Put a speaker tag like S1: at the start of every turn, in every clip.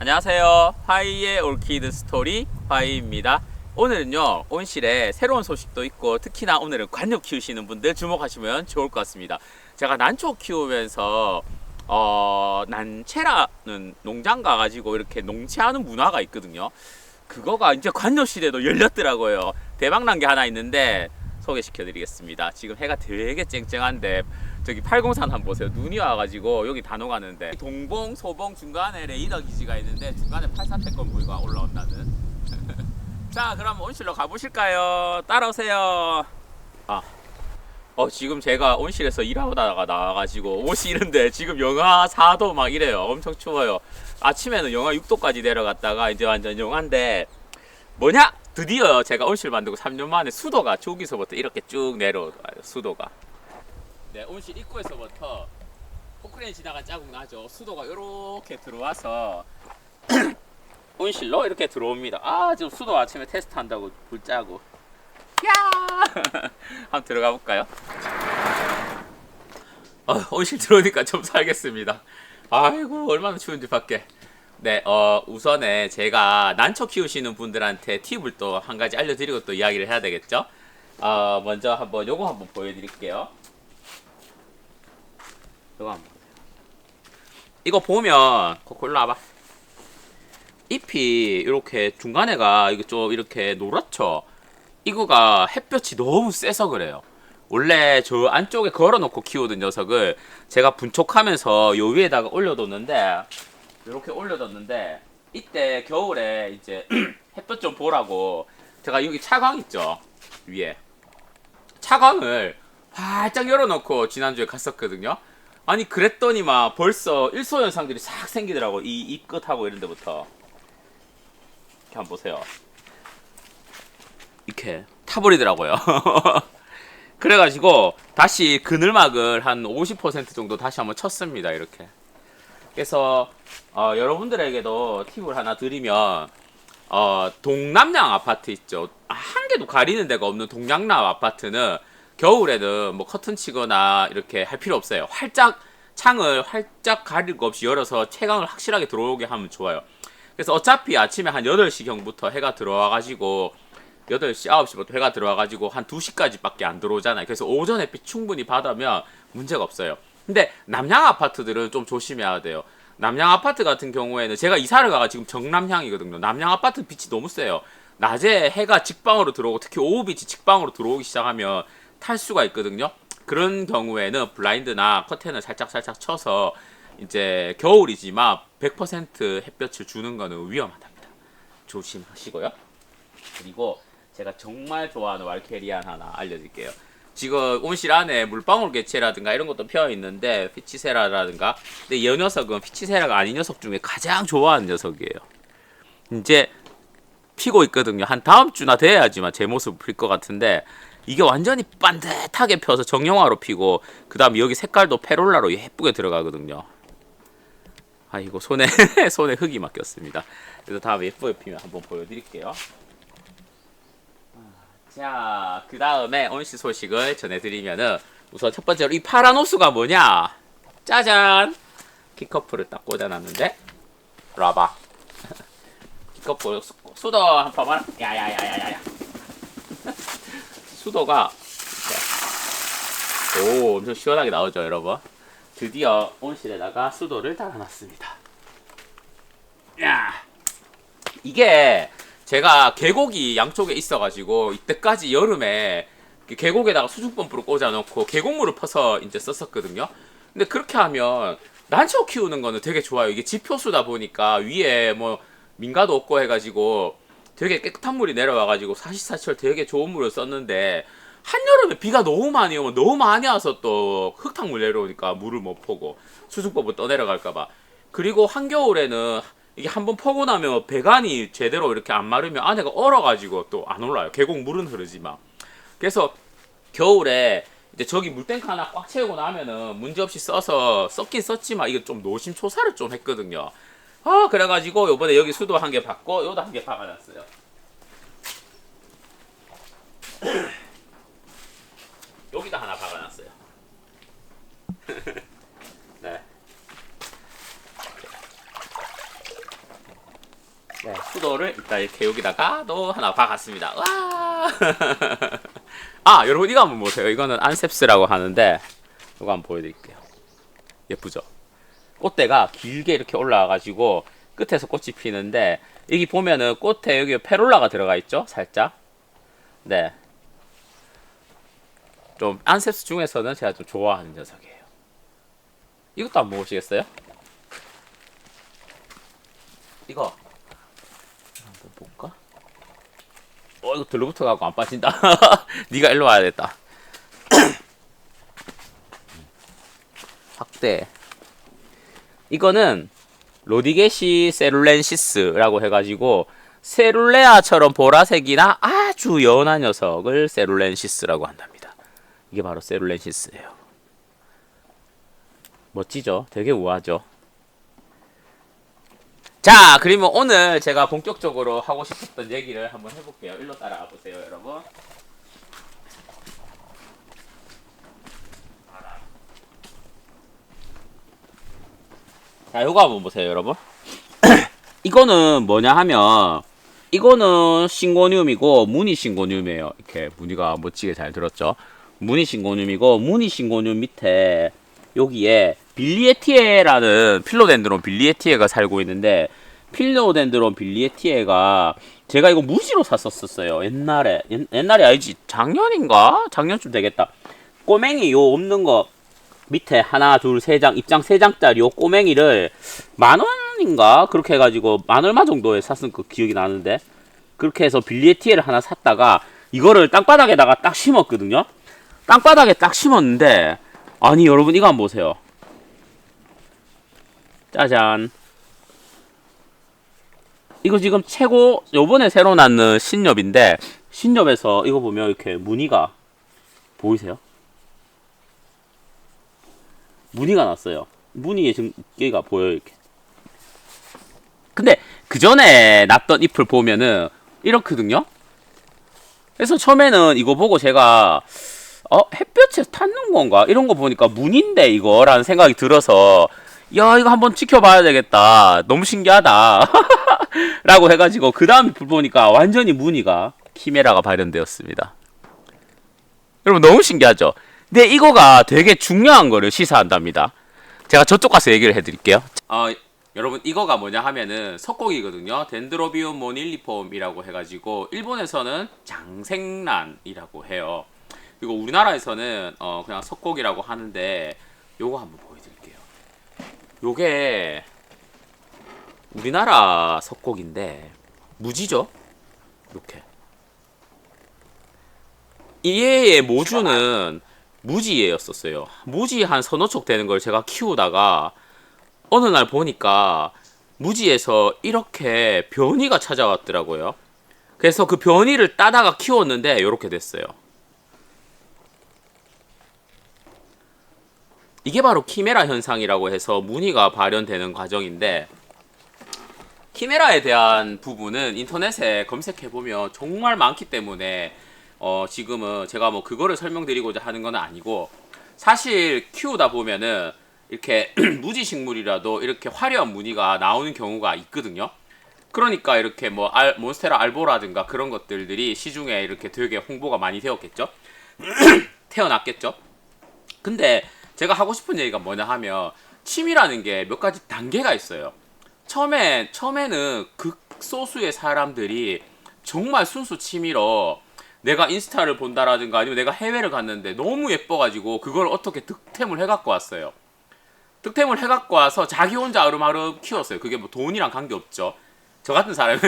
S1: 안녕하세요. 화이의 올키드 스토리 화이입니다. 오늘은요, 온실에 새로운 소식도 있고 특히나 오늘은 관엽 키우시는 분들 주목하시면 좋을 것 같습니다. 제가 난초 키우면서 난채라는 농장 가가지고 이렇게 농채하는 문화가 있거든요. 그거가 이제 관엽 시대도 열렸더라고요. 대박난 게 하나 있는데 소개시켜 드리겠습니다. 지금 해가 되게 쨍쨍한데 저기 803 한번 보세요. 눈이 와가지고 여기 다 녹았는데 동봉, 소봉 중간에 레이더 기지가 있는데 중간에 84태권 부위가 올라온다는. 자, 그럼 온실로 가보실까요? 따라오세요. 지금 제가 온실에서 일하다가 나와가지고 옷이 이런데 지금 영하 4도 막 이래요. 엄청 추워요. 아침에는 영하 6도까지 내려갔다가 이제 완전 영하인데 뭐냐? 드디어 제가 온실 만들고 3년 만에 수도가 저기서부터 이렇게 쭉 내려와요. 수도가. 네, 온실 입구에서부터 포크레인 지나간 자국 나죠. 수도가 이렇게 들어와서 온실로 이렇게 들어옵니다. 지금 수도 아침에 테스트 한다고 불짜고. 야! 한번 들어가 볼까요? 온실 들어오니까 좀 살겠습니다. 아이고, 얼마나 추운지 밖에. 네, 우선에 제가 난초 키우시는 분들한테 팁을 또 한 가지 알려드리고 또 이야기를 해야 되겠죠? 먼저 요거 한번 보여드릴게요. 요거 한번 보세요. 이거 보면, 코코 일로 와봐. 잎이 이렇게 중간에가 이거 좀 이렇게 노랗죠? 이거가 햇볕이 너무 세서 그래요. 원래 저 안쪽에 걸어놓고 키우던 녀석을 제가 분촉하면서 요 위에다가 올려뒀는데, 이렇게 올려뒀는데, 이때 겨울에 이제 햇볕 좀 보라고 제가 여기 차광 있죠? 위에. 차광을 활짝 열어놓고 지난주에 갔었거든요. 아니, 그랬더니만 벌써 일소현상들이 싹 생기더라고. 이 잎 끝하고 이런 데부터. 이렇게 한번 보세요. 이렇게 타버리더라고요. 그래가지고 다시 그늘막을 한 50% 정도 다시 한번 쳤습니다. 이렇게. 그래서 여러분들에게도 팁을 하나 드리면 동남향 아파트 있죠. 한 개도 가리는 데가 없는 동남향 아파트는 겨울에는 뭐 커튼 치거나 이렇게 할 필요 없어요. 창을 활짝 가릴 거 없이 열어서 채광을 확실하게 들어오게 하면 좋아요. 그래서 어차피 아침에 한 8시경부터 해가 들어와가지고 8시, 9시부터 해가 들어와가지고 한 2시까지 밖에 안 들어오잖아요. 그래서 오전 햇빛 충분히 받으면 문제가 없어요. 근데 남향 아파트들은 좀 조심해야 돼요. 남향 아파트 같은 경우에는 제가 이사를 가가 지금 정남향이거든요. 남향 아파트 빛이 너무 세요. 낮에 해가 직방으로 들어오고 특히 오후 빛이 직방으로 들어오기 시작하면 탈 수가 있거든요. 그런 경우에는 블라인드나 커튼을 살짝 쳐서 이제 겨울이지만 100% 햇볕을 주는 거는 위험하답니다. 조심하시고요. 그리고 제가 정말 좋아하는 왈케리안 하나 알려드릴게요. 지금 온실 안에 물방울 개체라든가 이런 것도 피어 있는데 피치세라라든가, 근데 이 녀석은 피치세라가 아닌 녀석 중에 가장 좋아하는 녀석이에요. 이제 피고 있거든요. 한 다음 주나 돼야지만 제 모습 필 것 같은데 이게 완전히 반듯하게 펴서 정형화로 피고 그 다음에 여기 색깔도 페롤라로 예쁘게 들어가거든요. 아이고, 손에 흙이 맡겼습니다. 그래서 다음에 예쁘게 피면 한번 보여드릴게요. 자, 그 다음에 온실 소식을 전해드리면은 우선 첫 번째로 이 파란 호수가 뭐냐? 짜잔! 키커프를 딱 꽂아놨는데 와봐. 키커프 수도 한 번만. 야야야야야야. 수도가 오, 엄청 시원하게 나오죠, 여러분. 드디어 온실에다가 수도를 달아놨습니다. 야, 이게 제가 계곡이 양쪽에 있어가지고 이때까지 여름에 계곡에다가 수중펌프를 꽂아놓고 계곡물을 퍼서 이제 썼었거든요. 근데 그렇게 하면 난초 키우는 거는 되게 좋아요. 이게 지표수다 보니까 위에 뭐 민가도 없고 해가지고 되게 깨끗한 물이 내려와가지고 사시사철 되게 좋은 물을 썼는데 한여름에 비가 너무 많이 오면 너무 많이 와서 또 흙탕물 내려오니까 물을 못 퍼고 수중법을 떠내려갈까봐. 그리고 한겨울에는 이게 한번 퍼고 나면 배관이 제대로 이렇게 안 마르면 안에가 얼어가지고 또 안 올라요. 계곡 물은 흐르지만. 그래서 겨울에 이제 저기 물탱크 하나 꽉 채우고 나면은 문제없이 써서 썼긴 썼지만 이게 좀 노심초사를 좀 했거든요. 그래가지고 요번에 여기 수도 한 개 받고 요도 한 개 박아놨어요. 여기다 하나 박아놨어요. 네. 네, 수도를 일단 이렇게 여기다가 또 하나 박았습니다. 와! 아, 여러분 이거 한번 보세요. 이거는 안셉스라고 하는데 이거 한번 보여드릴게요. 예쁘죠? 꽃대가 길게 이렇게 올라와가지고 끝에서 꽃이 피는데 여기 보면은 꽃에 여기 페롤라가 들어가 있죠? 살짝. 네. 좀 안셉스 중에서는 제가 좀 좋아하는 녀석이에요. 이것도 한번 보시겠어요? 이거 한번 볼까? 이거 들러붙어 가고 안 빠진다. 네가 일로 와야겠다. 확대. 이거는 로디게시 세룰렌시스라고 해가지고 세룰레아처럼 보라색이나 아주 연한 녀석을 세룰렌시스라고 한답니다. 이게 바로 세룰렌시스예요. 멋지죠? 되게 우아하죠? 자, 그러면 오늘 제가 본격적으로 하고 싶었던 얘기를 한번 해볼게요. 일로 따라와 보세요, 여러분. 자, 요거 한번 보세요, 여러분. 이거는 뭐냐 하면 이거는 싱고늄이고 무늬 싱고늄이에요. 이렇게 무늬가 멋지게 잘 들었죠. 무늬 싱고늄이고 무늬 싱고늄 밑에 여기에 빌리에티에라는 필로덴드론 빌리에티에가 살고 있는데 필로덴드론 빌리에티에가 제가 이거 무지로 샀었어요. 옛날에 알지? 작년인가? 작년쯤 되겠다. 꼬맹이 요 없는 거 밑에 하나 둘 세 장 입장 세 장짜리 요 꼬맹이를 10,000원인가 그렇게 해가지고 10,000얼마 정도에 샀은 그 기억이 나는데 그렇게 해서 빌리에티에를 하나 샀다가 이거를 땅바닥에다가 딱 심었거든요. 땅바닥에 딱 심었는데 아니 여러분 이거 한번 보세요. 짜잔. 이거 지금 최고 요번에 새로 낳는 신엽인데 신엽에서 이거 보면 이렇게 무늬가 보이세요? 무늬가 났어요. 무늬에 지금 여기가 보여요 이렇게. 근데 그 전에 났던 잎을 보면은 이렇거든요. 그래서 처음에는 이거 보고 제가 햇볕에 탔는 건가 이런 거 보니까 무늬인데 이거라는 생각이 들어서 야 이거 한번 지켜봐야 되겠다. 너무 신기하다. 라고 해가지고 그 다음 잎을 보니까 완전히 무늬가 키메라가 발현되었습니다. 여러분 너무 신기하죠? 근데 이거가 되게 중요한 거를 시사한답니다. 제가 저쪽 가서 얘기를 해드릴게요. 여러분 이거가 뭐냐 하면은 석곡이거든요. 덴드로비움 모닐리폼이라고 해가지고 일본에서는 장생란이라고 해요. 그리고 우리나라에서는 그냥 석곡이라고 하는데 요거 한번 보여드릴게요. 요게 우리나라 석곡인데 무지죠? 이렇게 얘의 모주는 무지였었어요. 무지 한 서너 촉 되는 걸 제가 키우다가 어느 날 보니까 무지에서 이렇게 변이가 찾아왔더라고요. 그래서 그 변이를 따다가 키웠는데 이렇게 됐어요. 이게 바로 키메라 현상이라고 해서 무늬가 발현되는 과정인데 키메라에 대한 부분은 인터넷에 검색해보면 정말 많기 때문에 지금은 제가 뭐 그거를 설명드리고자 하는 건 아니고 사실 키우다 보면은 이렇게 무지식물이라도 이렇게 화려한 무늬가 나오는 경우가 있거든요. 그러니까 이렇게 뭐 몬스테라 알보라든가 그런 것들이 시중에 이렇게 되게 홍보가 많이 되었겠죠. 태어났겠죠. 근데 제가 하고 싶은 얘기가 뭐냐 하면 침이라는 게 몇 가지 단계가 있어요. 처음에는 극소수의 사람들이 정말 순수 취미로 내가 인스타를 본다라든가 아니면 내가 해외를 갔는데 너무 예뻐가지고 그걸 어떻게 득템을 해갖고 왔어요. 득템을 해갖고 와서 자기 혼자 아름아름 키웠어요. 그게 뭐 돈이랑 관계없죠. 저 같은 사람은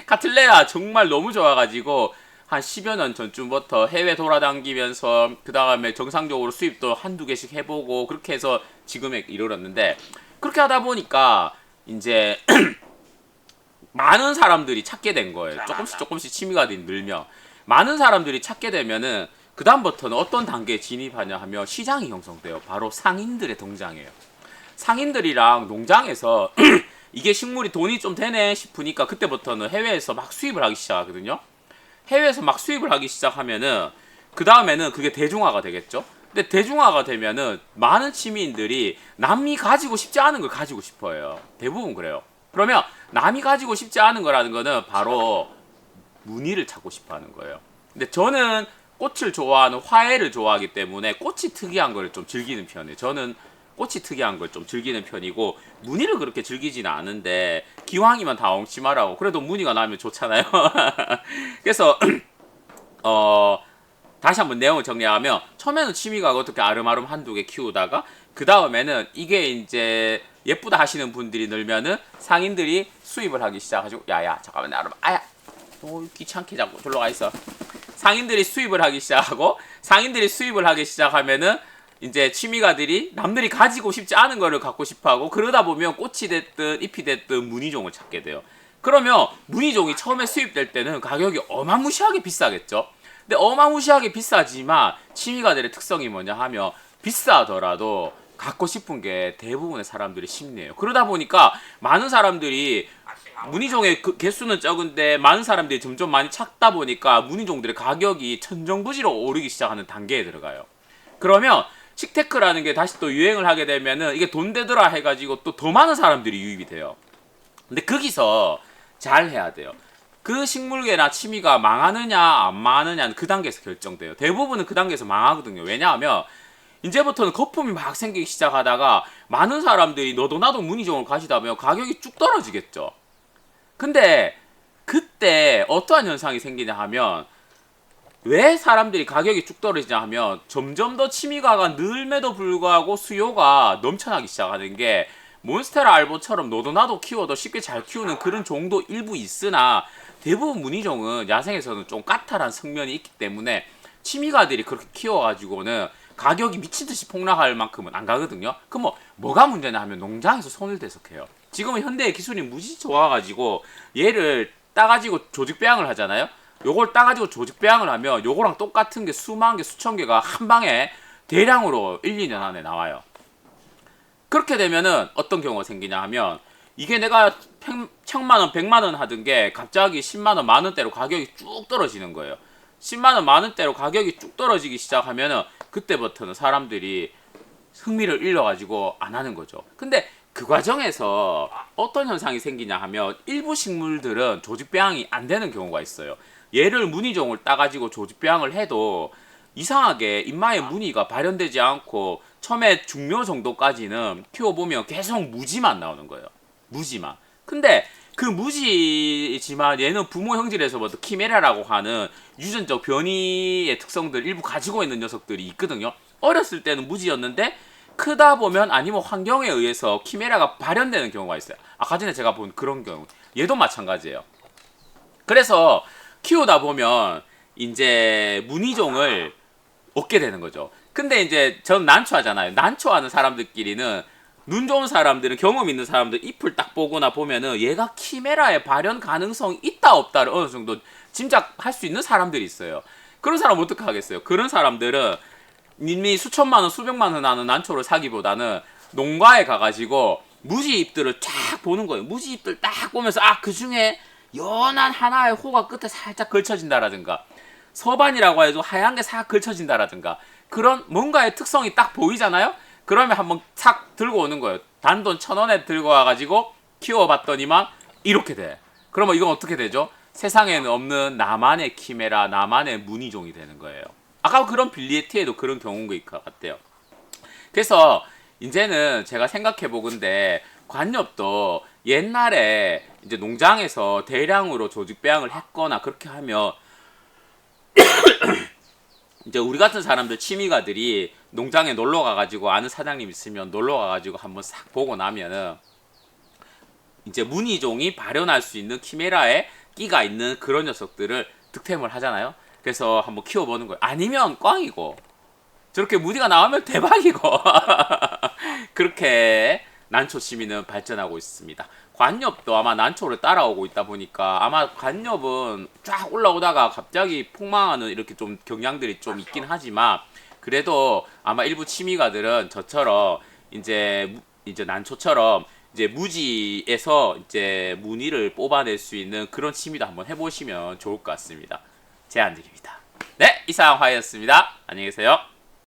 S1: 카틀레아 정말 너무 좋아가지고 한 10여 년 전쯤부터 해외 돌아다니면서 그 다음에 정상적으로 수입도 한두 개씩 해보고 그렇게 해서 지금에 이르렀는데 그렇게 하다 보니까 이제 많은 사람들이 찾게 된 거예요. 조금씩 취미가 늘며 많은 사람들이 찾게 되면은 그 다음부터는 어떤 단계에 진입하냐 하면 시장이 형성돼요. 바로 상인들의 등장이에요. 상인들이랑 농장에서 이게 식물이 돈이 좀 되네 싶으니까 그때부터는 해외에서 막 수입을 하기 시작하거든요. 해외에서 막 수입을 하기 시작하면은 그 다음에는 그게 대중화가 되겠죠. 근데 대중화가 되면은 많은 취미인들이 남이 가지고 싶지 않은 걸 가지고 싶어요. 대부분 그래요. 그러면 남이 가지고 싶지 않은 거라는 거는 바로 무늬를 찾고 싶어 하는 거예요. 근데 저는 꽃을 좋아하는 화해를 좋아하기 때문에 꽃이 특이한 걸 좀 즐기는 편이에요. 저는 꽃이 특이한 걸 좀 즐기는 편이고 무늬를 그렇게 즐기지는 않은데 기왕이면 다 엉치마라고 그래도 무늬가 나면 좋잖아요. 그래서 다시 한번 내용을 정리하면 처음에는 취미가 어떻게 아름아름 한두 개 키우다가 그 다음에는 이게 이제 예쁘다 하시는 분들이 늘면은 상인들이 수입을 하기 시작하시고 야야 잠깐만 내 아름 아야 귀찮게 자꾸 졸로 가 있어. 상인들이 수입을 하기 시작하고 상인들이 수입을 하기 시작하면은 이제 취미가들이 남들이 가지고 싶지 않은 거를 갖고 싶어하고 그러다 보면 꽃이 됐든 잎이 됐든 무늬종을 찾게 돼요. 그러면 무늬종이 처음에 수입될 때는 가격이 어마무시하게 비싸겠죠. 근데 어마무시하게 비싸지만 취미가들의 특성이 뭐냐 하면 비싸더라도 갖고 싶은 게 대부분의 사람들이 심리예요. 그러다 보니까 많은 사람들이 무늬종의 그 개수는 적은데 많은 사람들이 점점 많이 찾다 보니까 무늬종들의 가격이 천정부지로 오르기 시작하는 단계에 들어가요. 그러면 식테크라는 게 다시 또 유행을 하게 되면은 이게 돈 되더라 해가지고 또 더 많은 사람들이 유입이 돼요. 근데 거기서 잘 해야 돼요. 그 식물계나 취미가 망하느냐 안 망하느냐는 그 단계에서 결정돼요. 대부분은 그 단계에서 망하거든요. 왜냐하면 이제부터는 거품이 막 생기기 시작하다가 많은 사람들이 너도 나도 무늬종을 가지다 보면 가격이 쭉 떨어지겠죠. 근데 그때 어떠한 현상이 생기냐 하면 왜 사람들이 가격이 쭉 떨어지냐 하면 점점 더 취미가가 늘매도 불구하고 수요가 넘쳐나기 시작하는 게 몬스테라 알보처럼 너도 나도 키워도 쉽게 잘 키우는 그런 종도 일부 있으나 대부분 무늬종은 야생에서는 좀 까탈한 측면이 있기 때문에 취미가들이 그렇게 키워가지고는 가격이 미친듯이 폭락할 만큼은 안 가거든요. 그럼 뭐가 문제냐 하면 농장에서 손을 대서 해요. 지금은 현대의 기술이 무지 좋아가지고 얘를 따가지고 조직배양을 하잖아요. 요걸 따가지고 조직배양을 하면 요거랑 똑같은 게 수만 개 수천 개가 한 방에 대량으로 1, 2년 안에 나와요. 그렇게 되면은 어떤 경우가 생기냐 하면 이게 내가 1000만원 100만원 하던 게 갑자기 10만원 만원대로 가격이 쭉 떨어지는 거예요. 10만원 만원대로 가격이 쭉 떨어지기 시작하면은 그때부터는 사람들이 흥미를 잃어가지고 안 하는 거죠. 근데 그 과정에서 어떤 현상이 생기냐 하면 일부 식물들은 조직배양이 안 되는 경우가 있어요. 얘를 무늬종을 따가지고 조직배양을 해도 이상하게 잎마에 무늬가 발현되지 않고 처음에 중묘 정도까지는 키워보면 계속 무지만 나오는 거예요. 무지만. 근데 그 무지지만 얘는 부모 형질에서부터 키메라라고 하는 유전적 변이의 특성들 일부 가지고 있는 녀석들이 있거든요. 어렸을 때는 무지였는데 크다 보면 아니면 환경에 의해서 키메라가 발현되는 경우가 있어요. 아까 전에 제가 본 그런 경우. 얘도 마찬가지예요. 그래서 키우다 보면 이제 무늬종을 얻게 되는 거죠. 근데 이제 전 난초하잖아요. 난초하는 사람들끼리는 눈 좋은 사람들은 경험 있는 사람들 잎을 딱 보거나 보면은 얘가 키메라의 발현 가능성이 있다 없다를 어느 정도 짐작할 수 있는 사람들이 있어요. 그런 사람 어떻게 하겠어요? 그런 사람들은 이미 수천만 원, 수백만 원 하는 난초를 사기보다는 농가에 가가지고 무지 잎들을 쫙 보는 거예요. 무지 잎들 딱 보면서 그 중에 연한 하나의 호가 끝에 살짝 걸쳐진다라든가 서반이라고 해도 하얀 게 싹 걸쳐진다라든가 그런 뭔가의 특성이 딱 보이잖아요. 그러면 한번 싹 들고 오는 거예요. 단돈 1,000원에 들고 와가지고 키워봤더니만 이렇게 돼. 그러면 이건 어떻게 되죠? 세상에는 없는 나만의 키메라, 나만의 무늬종이 되는 거예요. 아까 그런 빌리에티에도 그런 경우인 것 같아요. 그래서 이제는 제가 생각해보건데 관엽도 옛날에 이제 농장에서 대량으로 조직배양을 했거나 그렇게 하면 이제 우리 같은 사람들 취미가들이 농장에 놀러 가가지고 아는 사장님 있으면 놀러 가가지고 한번 싹 보고 나면은 이제 무늬종이 발현할 수 있는 키메라에 끼가 있는 그런 녀석들을 득템을 하잖아요. 그래서 한번 키워보는 거예요. 아니면 꽝이고 저렇게 무늬가 나오면 대박이고 그렇게 난초 취미는 발전하고 있습니다. 관엽도 아마 난초를 따라오고 있다 보니까 아마 관엽은 쫙 올라오다가 갑자기 폭망하는 이렇게 좀 경향들이 좀 있긴 하지만 그래도 아마 일부 취미가들은 저처럼 이제 난초처럼 이제 무지에서 이제 무늬를 뽑아낼 수 있는 그런 취미도 한번 해보시면 좋을 것 같습니다. 제안 드립니다. 네, 이상 화이였습니다. 안녕히 계세요.